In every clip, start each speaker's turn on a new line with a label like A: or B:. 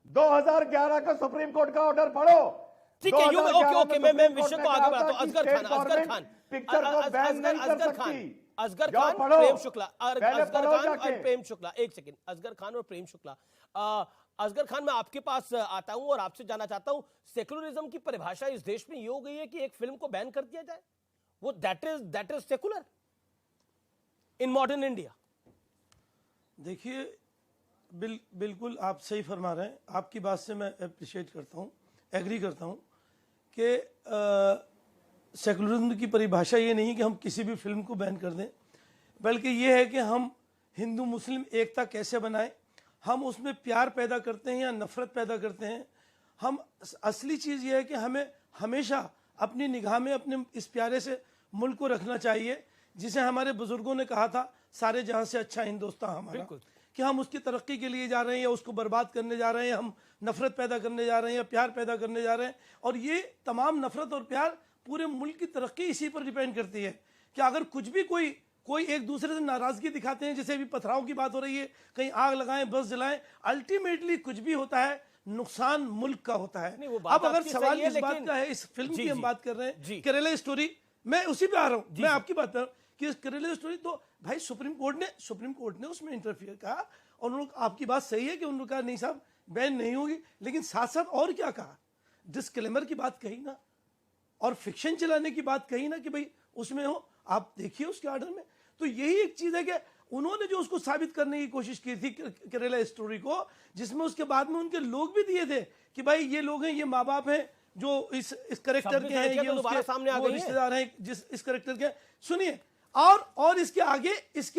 A: 2011 का supreme court का order पढ़ो।
B: ठीक है, ओके, मैं विषय को आगे बढ़ाता हूं। असगर खान
A: पिक्चर को बैन नहीं कर सकती।
B: असगर खान, प्रेम शुक्ला, असगर खान और प्रेम शुक्ला, एक सेकंड, असगर खान और प्रेम शुक्ला। असगर खान, मैं आपके पास आता हूं और आपसे जानना चाहता हूं, सेकुलरिज्म की परिभाषा इस देश में ये हो गई है कि एक फिल्म को बैन कर दिया जाए, वो that is secular in modern India.
C: देखिए, बिल्कुल आप सही फरमा रहे हैं। आपकी बात से मैं अप्रिशिएट करता हूं, एग्री करता हूं कि सेकुलरिज्म की परिभाषा ये नहीं कि हम किसी भी फिल्म को बैन कर दें, बल्कि ये है कि हम हिंदू मुस्लिम एकता कैसे बनाएं, हम उसमें प्यार पैदा करते हैं या नफरत पैदा करते हैं। हम असली चीज़ ये है कि हमें हमेशा अपनी निगाह में अपने इस प्यारे से मुल्क को रखना चाहिए, जिसे हमारे बुजुर्गों ने कहा था सारे जहां से अच्छा हिंदुस्तान हमारा, कि हम उसकी तरक्की के लिए जा रहे हैं या उसको बर्बाद करने जा रहे हैं, हम नफरत पैदा करने जा रहे हैं या प्यार पैदा करने जा रहे हैं। और ये तमाम नफरत और प्यार पूरे मुल्क की तरक्की इसी पर डिपेंड करती है कि अगर कुछ भी कोई एक दूसरे से नाराजगी दिखाते हैं, जैसे अभी पथराव की बात हो रही है, कहीं आग लगाएं, बस जलाएं, अल्टीमेटली कुछ भी होता है नुकसान मुल्क का होता है। अब अगर सवाल इस बात का है, इस फिल्म की हम बात कर रहे हैं, केरला स्टोरी, मैं उसी पे आ रहा हूं, मैं आपकी बात कर रहा हूं कि केरला स्टोरी, तो भाई सुप्रीम कोर्ट ने उसमें इंटरफियर कहा और उन्होंने, आपकी बात सही है कि उन्होंने कहा नहीं साहब बैन नहीं होगी, लेकिन साथ साथ और क्या कहा, डिस्क्लेमर की बात कही ना, और फिक्शन चलाने की बात कही ना कि भाई उसमें हो, आप देखिए उसके ऑर्डर में। तो यही एक चीज है कि उन्होंने जो उसको साबित करने की कोशिश की थी केरला स्टोरी को, जिसमें उसके बाद में उनके लोग भी दिए थे कि भाई ये लोग हैं, ये माँ बाप हैं जो इस करेक्टर के हैं, ये उसके सामने आ गए रिश्तेदार हैं जिस इस करेक्टर के। सुनिए, और इसके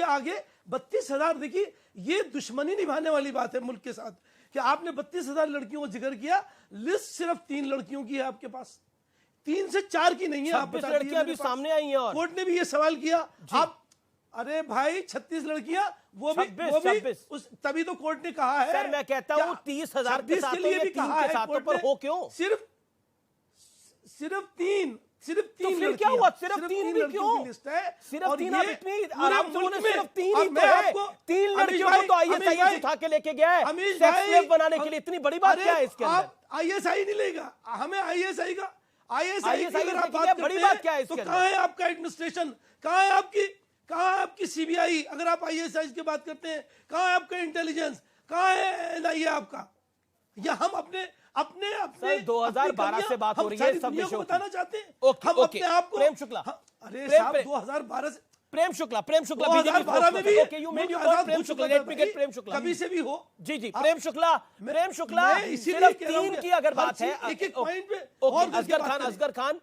C: आगे 32,000, देखिए ये दुश्मनी निभाने वाली बात है मुल्क के साथ कि आपने 32,000 लड़कियों को जिक्र किया, लिस्ट सिर्फ 3 लड़कियों की है आपके पास, 3 से 4 की नहीं है। आप बता दीजिए,
B: लड़कियां भी सामने आई हैं और
C: कोर्ट ने भी ये सवाल किया, आप अरे भाई 36 लड़कियां, वो भी तभी तो कोर्ट ने कहा है।
B: सर मैं कहता हूं 30,000 के साथ
C: लिए भी कहा है
B: कोर्ट पर हो क्यों?
C: सिर्फ तीन
B: तो फिर क्या हुआ? सिर्फ 3 भी क्यों? सिर्फ 3 आराम से सिर्फ 3 ही तो है। 3 लड़कियों को तो आईएसआई उठा के लेके गया है सेक्स स्लेव बनाने के लिए। इतनी बड़ी बात क्या है इसके अंदर?
C: आईएसआई नहीं लेगा हमें, आईएसआई की अगर आप
B: बात करते
C: बड़ी बात क्या है, तो कहां है आपका एडमिनिस्ट्रेशन, कहां है आपकी सीबीआई? अगर आप आईएसआई की बात करते हैं, कहां है आपका इंटेलिजेंस, कहां है एनआईए आपका? या हम अपने
B: 2012 से बात हो रही है, सब विषयों
C: बताना चाहते हैं।
B: ओके,
C: हम अपने आप को
B: प्रेम शुक्ला,
C: अरे साहब 2012 से
B: प्रेम शुक्ला
C: बीजेपी में भी,
B: okay, you made your point Prem Shukla, let me get Prem Shukla,
C: कभी से भी हो।
B: जी प्रेम शुक्ला सिर्फ 3 की अगर बात है,
C: एक पॉइंट पे।
B: और असगर खान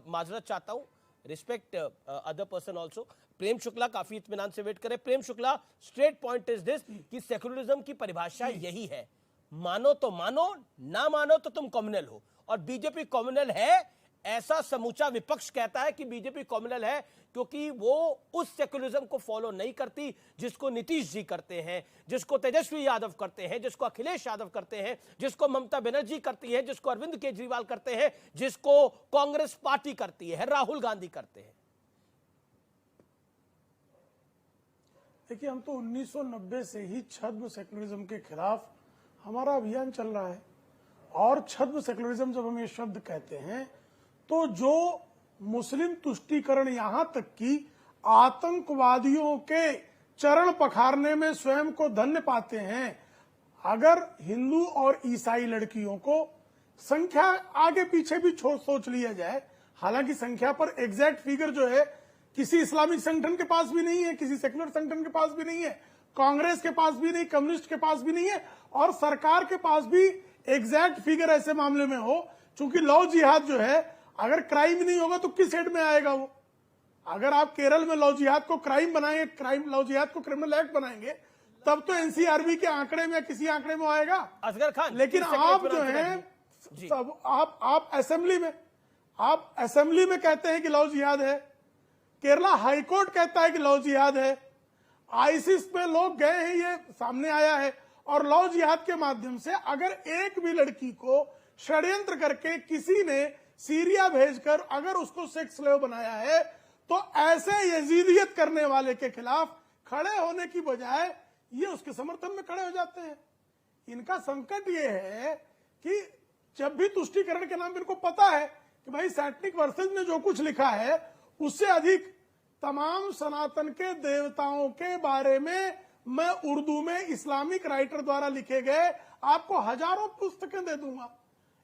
B: माजरत चाहता हूं, respect other person also. Prem Shukla काफी इत्मीनान से वेट करे। Prem Shukla, straight point is this कि सेकुलरिज्म की परिभाषा यही है, मानो तो मानो, ना मानो तो तुम कम्युनल हो, और बीजेपी कम्युनल है ऐसा समूचा विपक्ष कहता है कि बीजेपी कम्युनल है क्योंकि वो उस सेकुलरिज्म को फॉलो नहीं करती जिसको नीतीश जी करते हैं, जिसको तेजस्वी यादव करते हैं, जिसको अखिलेश यादव करते हैं, जिसको ममता बनर्जी करती है, जिसको अरविंद केजरीवाल करते हैं, जिसको कांग्रेस पार्टी करती है, राहुल गांधी करते हैं।
D: देखिए, हम तो 1990 से ही छद्म सेकुलरिज्म के खिलाफ हमारा अभियान चल रहा है। और छद्म सेकुलरिज्म जब हम ये शब्द कहते हैं तो जो मुस्लिम तुष्टीकरण, यहां तक कि आतंकवादियों के चरण पखारने में स्वयं को धन्य पाते हैं, अगर हिंदू और ईसाई लड़कियों को संख्या आगे पीछे भी सोच लिया जाए, हालांकि संख्या पर एग्जैक्ट फिगर जो है किसी इस्लामिक संगठन के पास भी नहीं है, किसी सेकुलर संगठन के पास भी नहीं है, कांग्रेस के पास भी नहीं, कम्युनिस्ट के पास भी नहीं है, और सरकार के पास भी एग्जैक्ट फिगर ऐसे मामले में हो, चूंकि लव जिहाद जो है अगर क्राइम नहीं होगा तो किस हेड में आएगा वो? अगर आप केरल में लव जिहाद को क्राइम बनाएंगे, लव जिहाद को क्रिमिनल एक्ट बनाएंगे, तब तो एनसीआरबी के आंकड़े में किसी आंकड़े में आएगा।
B: असगर खान,
D: लेकिन आप जो है सब आप असेंबली में कहते हैं कि लव जिहाद है, केरला हाईकोर्ट कहता है कि लव जिहाद है, आईसिस में लोग गए हैं, ये सामने आया है। और लव जिहाद के माध्यम से अगर एक भी लड़की को षड्यंत्र करके किसी ने सीरिया भेजकर अगर उसको सेक्स स्लेव बनाया है, तो ऐसे यजीदियत करने वाले के खिलाफ खड़े होने की बजाय ये उसके समर्थन में खड़े हो जाते हैं। इनका संकट ये है कि जब भी तुष्टीकरण के नाम पे इनको पता है कि भाई सैंटनिक वर्सेज में जो कुछ लिखा है उससे अधिक तमाम सनातन के देवताओं के बारे में मैं उर्दू में इस्लामिक राइटर द्वारा लिखे गए आपको हजारों पुस्तकें दे दूंगा,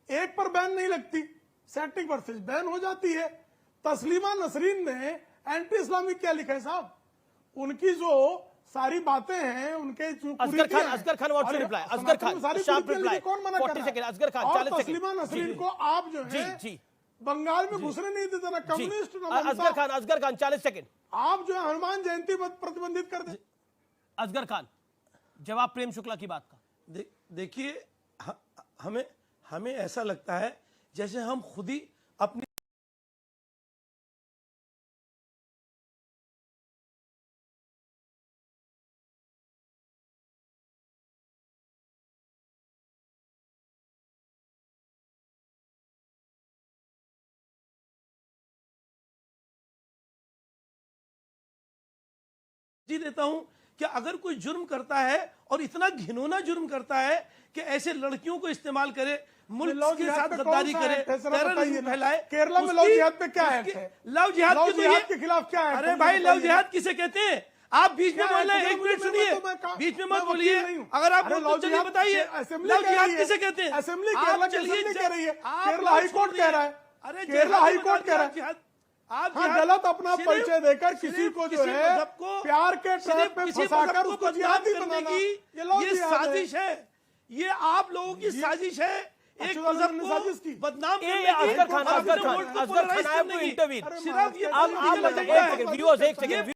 D: एक पर बैन नहीं लगती, सैंटनिक वर्सेज बैन हो जाती है। तस्लीमा नसरीन ने एंटी इस्लामिक क्या लिखा है साहब, उनकी जो सारी बातें हैं उनके जो
B: Asghar Khan what's your reply? Asghar Khan sharp reply,
D: कौन मना कर
B: 40 सेकंड, असगर खान
D: और
B: 40 सेकंड।
D: तस्लीमा नसरीन को आप जो
B: जी
D: है
B: जी
D: बंगाल में घुसने नहीं देते, ना कम्युनिस्ट ना
B: असगर खान 40 सेकंड।
D: आप जो है हनुमान जयंती प्रतिबंधित कर दे।
B: असगर खान जवाब प्रेम शुक्ला की बात का।
C: देखिए हमें ऐसा लगता है जैसे हम खुद ही अपनी जी देता हूं कि अगर कोई जुर्म करता है और इतना घिनौना जुर्म करता है कि ऐसे लड़कियों को इस्तेमाल करे, मुल्क के साथ गद्दारी करे, टेररिज्म फैलाए,
D: केरला में लव जिहाद पे क्या है?
C: लव जिहाद
D: के खिलाफ क्या है?
C: अरे भाई लव जिहाद किसे कहते हैं? आप बीच में बोल रहे हैं, एक मिनट सुनिए, बीच में मत बोलिए। अगर आप चलिए बताइए लव जिहाद किसे कहते हैं?
D: असेंबली केरला की असेंबली कह रही है, केरला हाई कोर्ट कह रहा है,
C: अरे
D: केरला हाई कोर्ट कह रहा है
C: आप
D: गलत अपना परिचय देकर किसी को जो है प्यार के ट्रैप में फंसाकर उसको जिहादी बनाना,
C: ये साजिश है, ये आप लोगों की साजिश है। एक मजहब को बदनाम करने की,
B: असगर खान,
C: अपने वोट को
B: असगर खान,
C: पोलराइज करने की।
B: इंटरव्यू
C: सिर्फ ये
B: आप एक सेकंड व्यूअर्स, एक सेकंड।